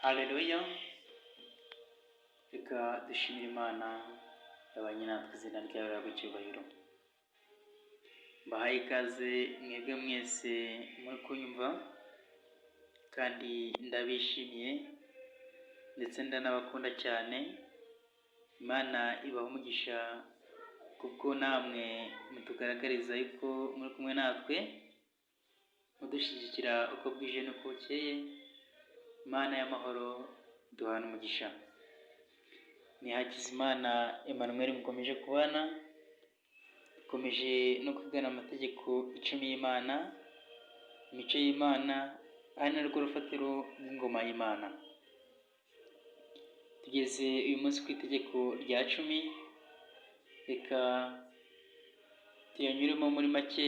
Haleluya, reka dushimire Imana yabanye natwe, izina ryayo rihabwe icyubahiro. Mbahaye ikaze mwebwe mwese muri kunyumva, kandi ndabishimiye ndetse ndanabakunda cyane. Imana ibaha umugisha kubwo namwe mutugaragariza yuko muri kumwe natwe, mudushyigikira uko bwije n'uko bukeye. Imana y'amahoro duhana umugisha. Ni Hakizimana Emmanuel mukomeje kubana, dukomeje no kwigana amategeko 10 y'Imana, imico y'Imana, ari narwo rufatiro rw'ingoma y'Imana. Tugeze uyu munsi ku itegeko rya 10, reka tuyanyuremo muri make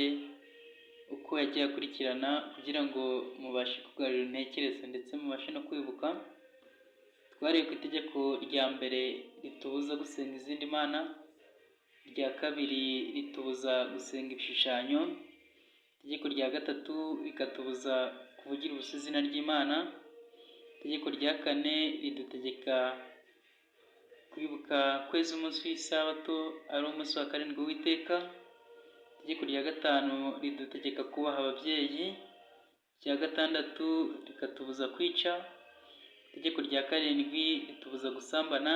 uko yagiye akurikirana, kugira ngo mubashe kugarura intekerezo ndetse mubashe no kwibuka. Twareye ku itegeko rya mbere ritubuza gusenga izindi mana, irya kabiri ritubuza gusenga ibishushanyo, itegeko rya gatatu rikatubuza kuvugira ubusa izina ry'Imana, itegeko rya kane ridutegeka kwibuka kweza umunsi w'isabato ari umunsi wa karindwi w'Uwiteka, itegeko rya gatanu ridutegeka kubaha ababyeyi, irya gatandatu rikatubuza kwica, itegeko rya karindwi ritubuza gusambana,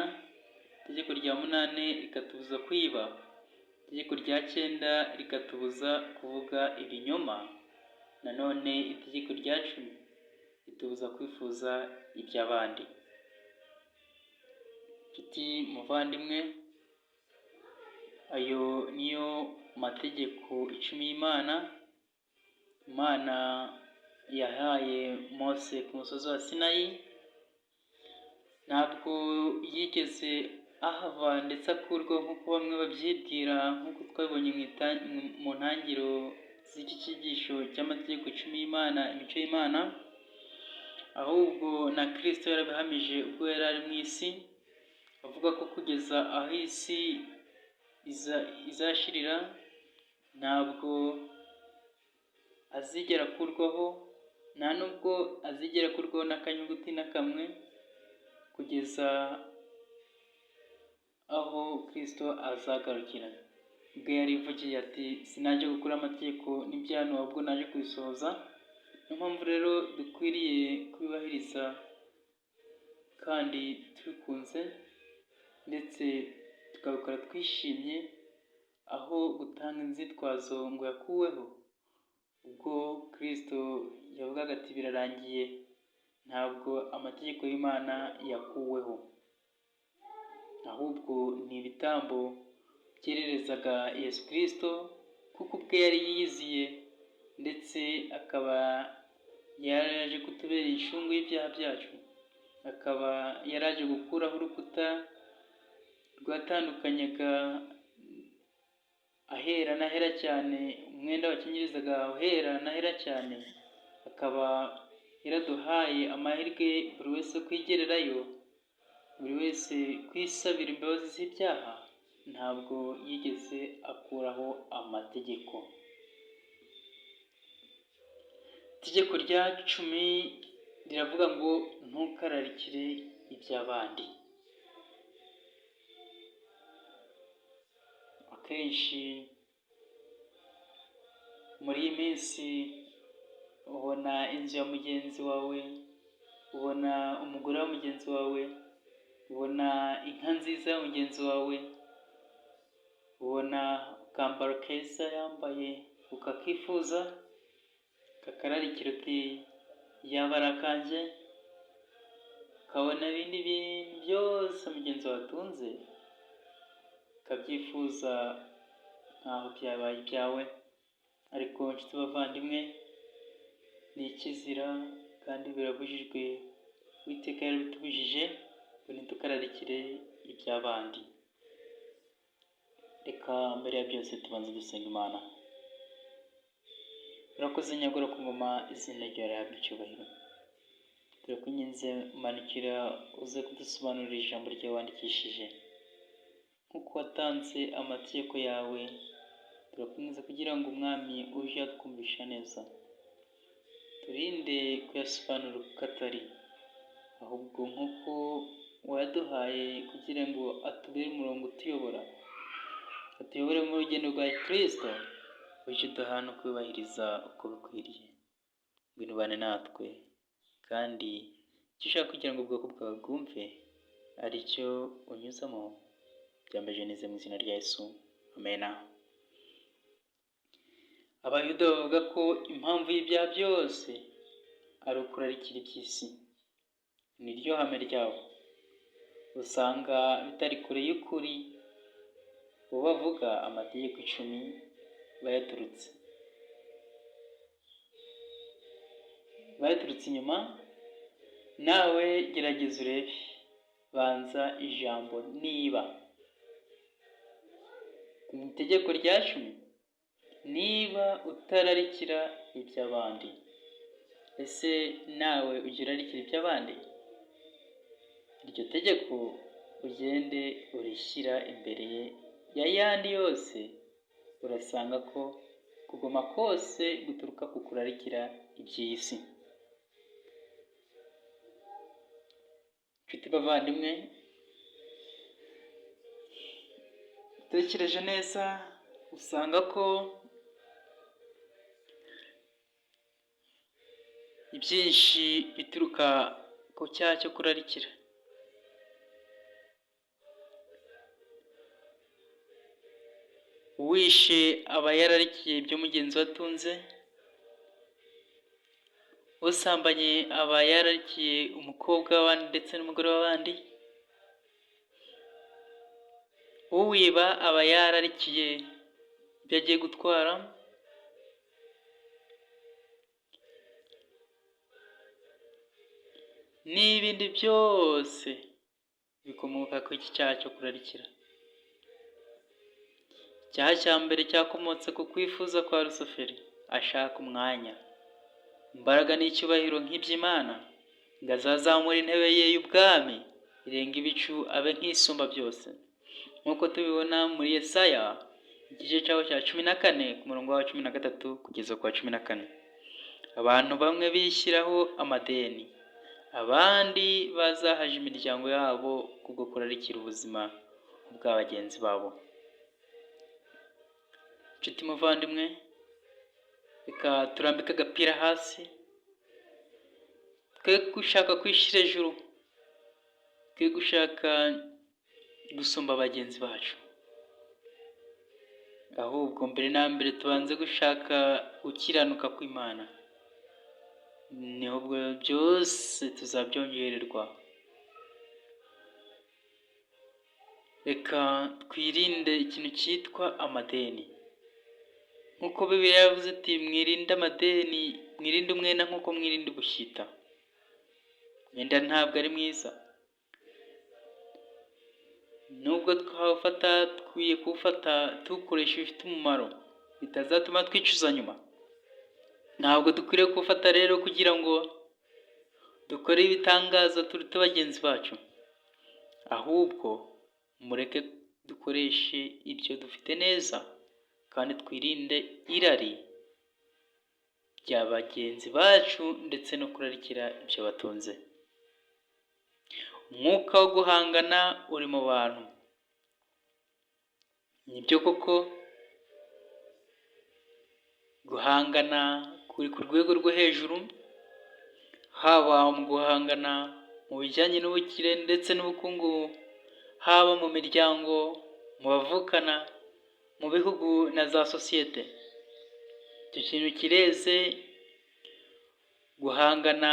itegeko rya munani rikatubuza kwiba, itegeko rya 9 rikatubuza kuvuga ibinyoma, nanone itegeko rya 10 ritubuza kwifuza iby'abandi. Nshuti muvandimwe, ayo niyo mategeko 10 y'Imana. Imana yahaye Mose ku musozi wa Sinayi. Ntabwo yigeze ahava ndetse akurwaho nk'uko bamwe babyibwira, nk'uko twabibonye mu ntangiriro z'iki cyigisho cy'amategeko 10 y'Imana, imico y'Imana, ahubwo na Kristo yarabihamije ubwo yari ari mu isi, avuga ko kugeza aho isi izashirira ntabwo azigera akurwaho, nta nubwo azigera akurwaho n'akanyuguti na kamwe, kugeza aho Kristo azagarukira. Ubwo yarivugiye ati, sinaje gukura amategeko n'ibyano, ahubwo naje kubisohoza. Niyo mpamvu rero dukwiriye kubibahiriza kandi tubikunze, ndetse tukabikora twishimye, aho gutanga inzitwazo ngo yakuweho. Ubwo Kristo yavugaga ati birarangiye, ntabwo amategeko y'Imana yakuweho, ahubwo ni ibitambo byererezaga Yesu Kristo, kuko ubwe yari yiyiziye ndetse akaba yaraje kutubera inshungu y'ibyaha byacu, akaba yaraje gukuraho urukuta rwatandukanyaga ahera n'ahera cyane, umwenda wakenyerizaga ahera n'ahera cyane, akaba yaraduhaye amahirwe buri wese kwigererayo, buri wese kwisabira imbabazi z'ibyaha. Ntabwo yigeze akuraho amategeko. Itegeko rya 10 riravuga ngo ntukararikire iby'abandi. Akenshi muri iyi minsi ubona inzu ya mugenzi wawe, ubona umugore wa mugenzi wawe, ubona inka nziza ya mugenzi wawe, ubona akambaro keza yambaye ukakifuza, kakararikira uti yaba ari akanjye, ukabona ibindi bintu byose mugenzi wawe atunze ukabyifuza nkaho byabaye ibyawe. Ariko nshuti bavandimwe, ni ikizira kandi birabujijwe. Uwiteka yarabitubujije ngo ntitukararikire iby'abandi. Reka mbere ya byose tubanze dusenga Imana. Urakoze nyagora ku ngoma, izina ryawe rihabwe icyubahiro. Turakwinginze manukira uze kudusobanurira ijambo ryawe wandikishije, nk'uko watanze amategeko yawe. Turakwinginze kugira ngo umwami uje atwumvisha neza, turinde kuyasobanura uko atari, ahubwo nk'uko waduhaye kugira ngo atubere umurongo utuyobora, atuyobore mu rugendo rwa Kristo, ujye uduha no kubahiriza uko bikwiriye. Ngwino ubane natwe, kandi icyo ushaka kugira ngo ubwoko bwawe bwumve ari cyo unyuzamo, byambaje neza mu izina rya Yesu, amena. Abayuda bavuga ko impamvu y'ibyaha byose ari ukurarikira iby'isi. Ni ryo hame ryabo, usanga bitari kure y'ukuri. Bo bavuga amategeko 10 bayaturutse inyuma. Nawe gerageza urebe, banza ijambo niba mu itegeko rya 10, niba utararikira iby'abandi. Ese nawe ujya urarikira iby'abandi? Iryo tegeko ugende urishyira imbere ya yandi yose, urasanga ko kugoma kose guturuka ku kurarikira iby'isi. Nshuti bavandimwe, utekereje neza usanga ko ibyinshi bituruka ku cyaha cyo kurarikira. Uwishe aba yararikiye ibyo mugenzi we atunze, usambanye aba yararikiye umukobwa w'abandi ndetse n'umugore w'abandi, uwiba aba yararikiye ibyo agiye gutwara, n'ibindi byose bikomoka ku iki cyaha cyo kurarikira. Icyaha cya mbere cyakomotse ku kwifuza kwa Lusuferi, ashaka umwanya, imbaraga n'icyubahiro nk'iby'Imana, ngo azazamure intebe ye y'ubwami irenga ibicu, abe nk'isumba byose. Nk'uko tubibona muri Yesaya igice cyaho cya 14 ku murongo wa 13 kugeza ku wa 14. Abantu bamwe bishyiraho amadeni, abandi bazahaje imiryango yabo kubwo kurarikira ubuzima bwa bagenzi babo. Nshuti muvandimwe, reka turambike agapira hasi, twe gushaka kwishyira ejuru, twe gushaka gusumba bagenzi bacu, ahubwo mbere na mbere tubanze gushaka gukiranuka kw'Imana, niho byose tuzabyongererwa. Reka twirinde ikintu cyitwa amadeni, nk'uko Bibiliya yavuze ati mwirinde amadeni, mwirinde umwenda nk'uko mwirinde ubushita. Umwenda ntabwo ari mwiza, nubwo twawufata dukwiye kuwufata tuwukoresha ibifite umumaro, bitazatuma twicuza nyuma. Ntabwo dukwiriye kuwufata rero kugira ngo dukore ibitangaza turute bagenzi bacu, ahubwo mureke dukoreshe ibyo dufite neza, kandi twirinde irari rya bagenzi bacu ndetse no kurarikira ibyo batunze. Umwuka wo guhangana uri mu bantu. Nibyo koko, guhangana kuri ku rwego rwo hejuru, haba mu guhangana mu bijyanye n'ubukire ndetse n'ubukungu, haba mu miryango, mu bavukana, mu bihugu na za sosiyete. Icyo kintu kireze. Guhangana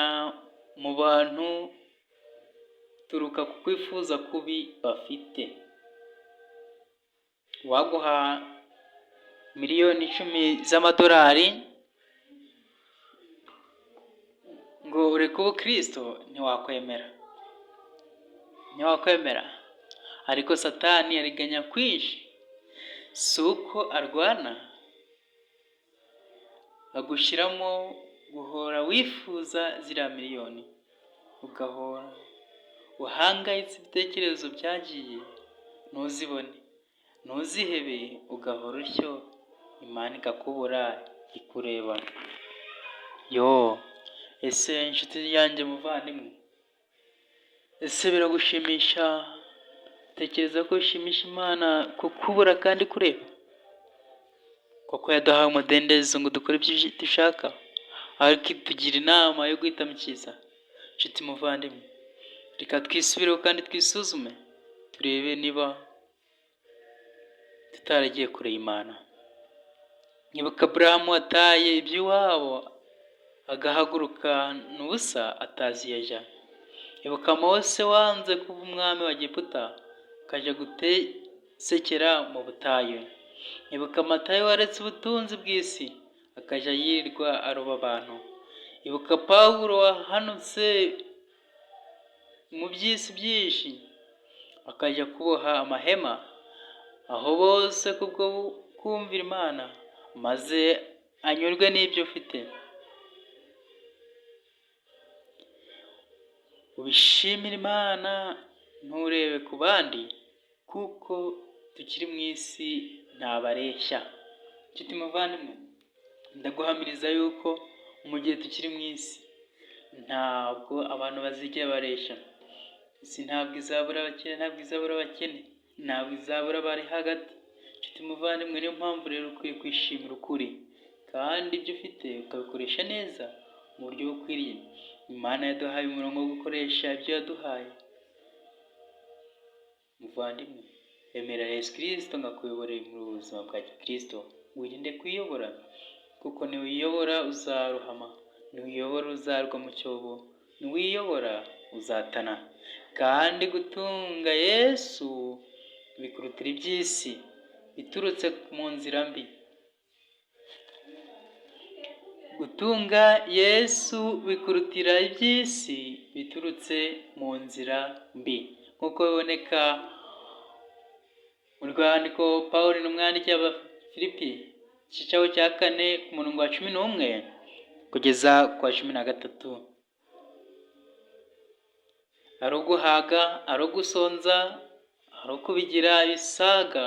mu bantu turuka ku kwifuza kubi bafite. Waguha miliyoni 10 z'amadolari ngo ureke ubukristo, ntiwakwemera. Ariko Satani ariganya kwinshi, si uko arwana, agushyiramo guhora wifuza ziriya miliyoni, ugahora uhangayitse, ibitekerezo byagiye, ntuzibone, ntuzihebe, ugahora utyo, Imana ikakubura ikureba. Ese inshuti yanjye muvandimwe, Ese biragushimisha? Tekereza ko bishimisha Imana kukubura kandi kureba? Koko yaduhaye umudendezo ngo dukore ibyo dushaka, ariko itugira inama yo guhitamo icyiza. Nshuti muvandimwe, reka twisubireho kandi twisuzume, turebe niba tutaragiye kure y'Imana. Nyibuka Aburahamu wataye iby'iwabo agahaguruka n'ubusa atazi iyo ajya. Ibuka Mose wanze kuba umwami wa Egiputa akajya gutesekera mu butayu. Ibuka Matayo waretse ubutunzi bw'isi akajya yirirwa aroba abantu. Ibuka Pawulo wahanutse mu by'isi byinshi akajya kuboha amahema, aho bose kubwo kumvira Imana maze anyurwe n'ibyo ufite. Ubishimire Imana nturebe ku bandi, kuko tukiri mu isi ntabareshya. Nshuti muvandimwe, ndaguhamiriza yuko mu gihe tukiri mu isi ntabwo abantu bazigera bareshya. Isi ntabwo izabura abakire, ntabwo izabura abakene, ntabwo izabura abari hagati. Nshuti muvandimwe, niyo mpamvu rero ukwiye kwishimira ukuri, kandi ibyo ufite ukabikoresha neza mu buryo bukwiriye. Imana yaduhaye umurongo wo gukoresha ibyo yaduhaye. Muvandimwe, emera Yesu Kristo ngakuyoborera muri ubu buzima bwa Kristo. Wirinde kwiyobora, kuko niwiyobora uzarohama, niwiyobora uzarwa mu cyobo, niwiyobora uzatana. Kandi gutunga Yesu bikurutira iby'isi biturutse mu nzira mbi. Gutunga Yesu bikurutira iby'isi biturutse mu nzira mbi, nk'uko biboneka mu rwandiko Pawulo n'umwandikiye Abafilipi igice cya 4 ku murongo wa 11 kugeza ku wa 13. Ari uguhaga, ari ugusonza, ari ukubigira ibisaga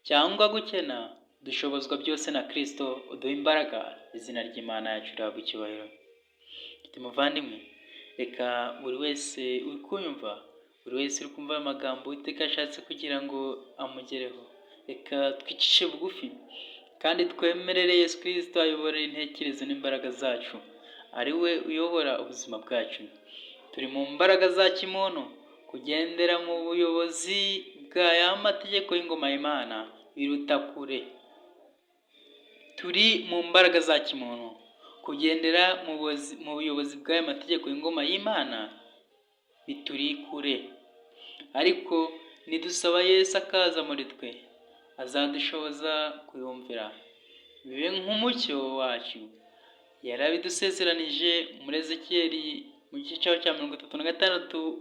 cyangwa gukena, dushobozwa byose na Kristo uduha imbaraga. Izina ry'Imana yacu rihabwe icyubahiro. Muvandimwe, reka buri wese uri kumva, buri wese uri kumva amagambo Uwiteka ashatse kugira ngo amugereho, reka twicishe bugufi kandi twemerere Yesu Kristo ayobore intekerezo n'imbaraga zacu. Ari we uyobora ubuzima bwacu. Turi mu mbaraga za kimuntu, kugendera mu buyobozi bw'aya mategeko y'ingoma y'Imana biruta kure. Turi mu mbaraga za kimuntu, kugendera mu buyobozi bw'aya mategeko y'ingoma y'Imana bituri kure. Ariko nidusaba Yesu akaza muri twe, azadushoboza kuyumvira, bibe nk'umucyo wacu. Yarabidusezeranije muri Ezekiyeli mu gice cya 36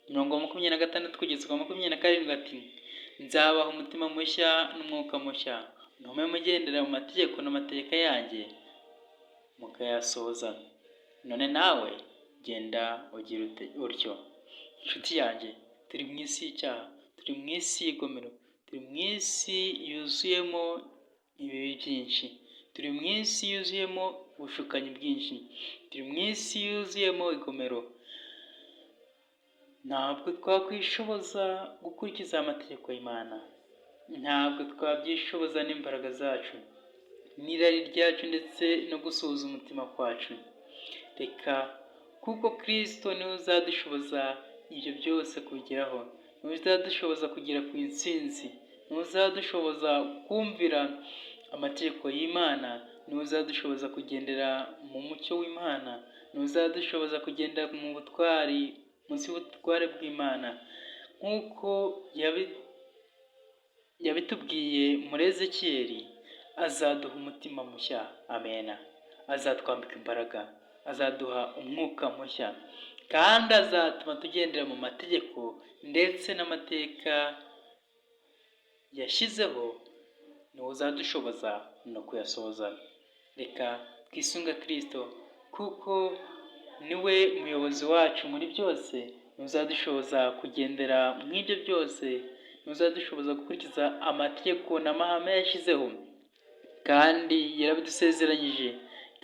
mirongo 26 kugeza ku 27 ati: nzabaha umutima mushya n'umwuka mushya, ntume mugendera mu mategeko n'amategeko yanjye mukayasohoza. None nawe genda ugira utyo. Inshuti yanjye, turi mu isi y'icyaha, turi mu isi y'igomero, turi mu isi yuzuyemo ibibi byinshi, turi mu isi yuzuyemo ubushukanyi bwinshi, turi mu isi yuzuyemo igomero. Ntabwo twakwishoboza gukurikiza amategeko y'Imana, ntabwo twabyishoboza n'imbaraga zacu n'irari ryacu ndetse no gusuhuza umutima kwacu. Reka kuko Kristo niwe uzadushoboza ibyo byose kubigeraho, niwe uzadushoboza kugera ku intsinzi, niwe uzadushoboza kumvira amategeko y'Imana, niwe uzadushoboza kugendera mu mucyo w'Imana, niwe uzadushoboza kugendera mu butwari, munsi y'ubutware bw'Imana, nk'uko yabitubwiye muri Ezekiyeli. Azaduha umutima mushya, amena. Azatwambika imbaraga, azaduha umwuka mushya, kandi azatuma tugendera mu mategeko ndetse n'amateka yashyizeho. Niwe uzadushoboza no kuyasohoza. Reka twisunga Kristo, kuko niwe muyobozi wacu muri byose. Niwe uzadushoboza kugendera mu ibyo byose, niwe uzadushoboza gukurikiza amategeko n'amahame yashyizeho, kandi yarabidusezeranyije,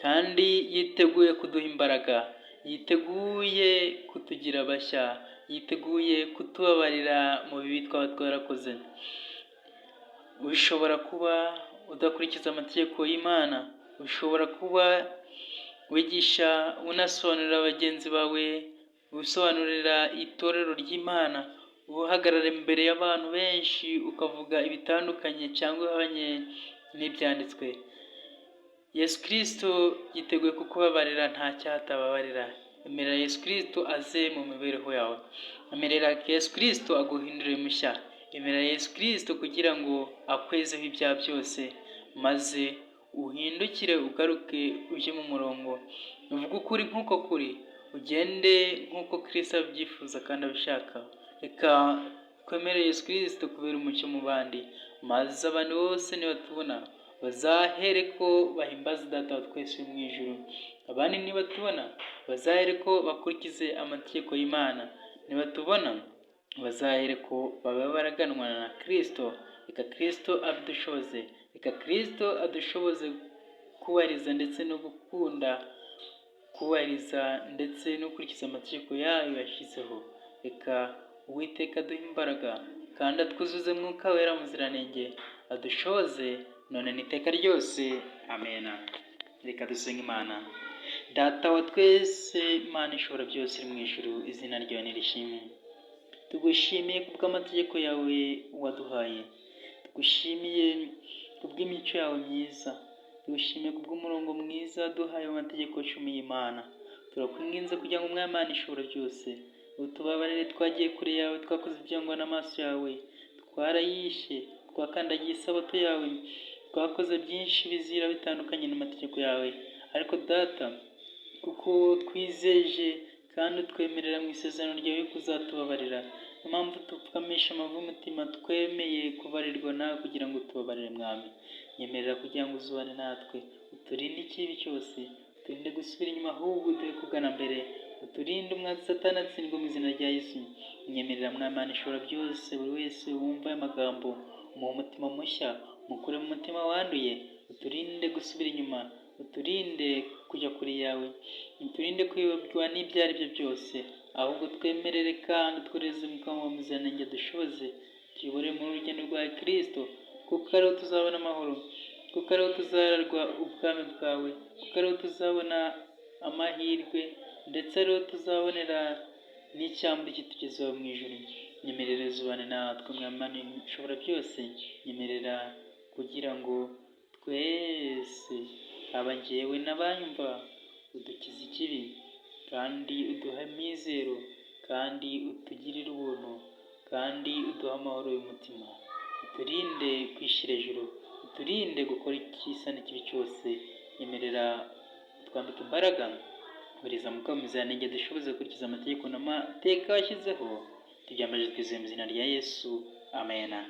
kandi yiteguye kuduha imbaraga. yiteguye kutugira bashya, yiteguye kutubabarira mu bibi twaba twarakoze. Ushobora kuba udakurikiza amategeko y'Imana, ushobora kuba wigisha unasobanurira bagenzi bawe, usobanurira itorero ry'Imana, uhagarara imbere y'abantu benshi ukavuga ibitandukanye cyangwa bihabanye n'ibyanditswe. Yesu Kristo yiteguye kukubabarira, nta cyaha atababarira. Emerera Yesu Kristo aze mu mibereho yawe, emerera Yesu Kristo aguhindurire mushya, emerera Yesu Kristo kugira ngo akwezeho ibyaha byose, maze uhindukire ugaruke ujye mu murongo, uvuge ukuri nk'uko kuri, ugende nk'uko Kristo abyifuza kandi abishaka. Reka twemere Yesu Kristo kubera umucyo mu bandi, maze abantu bose nibatubona bazahere ko bahimbaza Data wa twese uri mu ijuru. Abandi nibatubona bazahere ko bakurikize amategeko y'Imana, nibatubona bazahere ko baba baraganwa na Kristo. Reka Kristo abidushoboze, reka Kristo adushoboze kubahiriza ndetse no gukunda kubahiriza ndetse no gukurikiza amategeko yayo yashyizeho. Reka Uwiteka aduhe imbaraga kandi atwuzuze Mwuka Wera Muziranenge, adushoboze none n'iteka ryose. Amena. Reka dusenge Imana. Data wa twese, Imana ishobora byose iri mu ijuru, izina ryawe nirishimwe. Tugushimiye kubw'amategeko yawe waduhaye, tugushimiye kubw'imico yawe myiza, tugushimiye kubw'umurongo mwiza waduhaye w'amategeko 10 y'Imana. Turakwinginze kugira ngo Umwami Imana ishobora byose utubabarire, twagiye kure yawe, twakoze ibyangwa n'amaso yawe, twarayishe, twakandagiye isabato yawe, twakoze byinshi bizira bitandukanye n'amategeko yawe. Ariko Data, kuko twizeje kandi utwemerera mu isezerano ryawe kuzatubabarira, niyo mpamvu tupfukamisha amavi y'umutima, twemeye kubarirwa nawe kugira ngo tubabarire Mwami. Nyemerera kugira ngo uzubane natwe, uturinde ikibi cyose, uturinde gusubira inyuma, ahubwo uduhe kugana mbere, uturinde umwanzi Satani atsindwe mu izina rya Yesu. Nyemerera Mwami Imana ishobora byose, buri wese wumva aya magambo mu mutima mushya, mukure mu mutima wanduye, uturinde gusubira inyuma, uturinde kujya kure yawe, uturinde kwibagirwa n'ibyo ari byo byose, ahubwo twemerere kandi twureze Mwuka wawe Muziranenge dushoboze, tuyobore mu rugendo rwa Kristo, kuko ariho tuzabona amahoro, kuko ariho tuzaragwa ubwami bwawe, kuko ariho tuzabona amahirwe, ndetse ariho tuzabonera n'icyambu kitugezeho mu ijuru. Nyemerera uzubane natwe Mwami Imana ishobora byose, nyemerera kugira ngo twese, aba njyewe n'abanyumva, udukize ikibi kandi uduhe amizero, kandi utugirire ubuntu, kandi uduhe amahoro y'umutima, uturinde kwishyira ejuru, uturinde gukora ikisa n'ikibi cyose. Nyemerera twambike imbaraga, buriza Mwuka Muziranenge dushoboze gukurikiza amategeko n'amateka washyizeho, tubyambaje twizeye mu izina rya Yesu. Amena.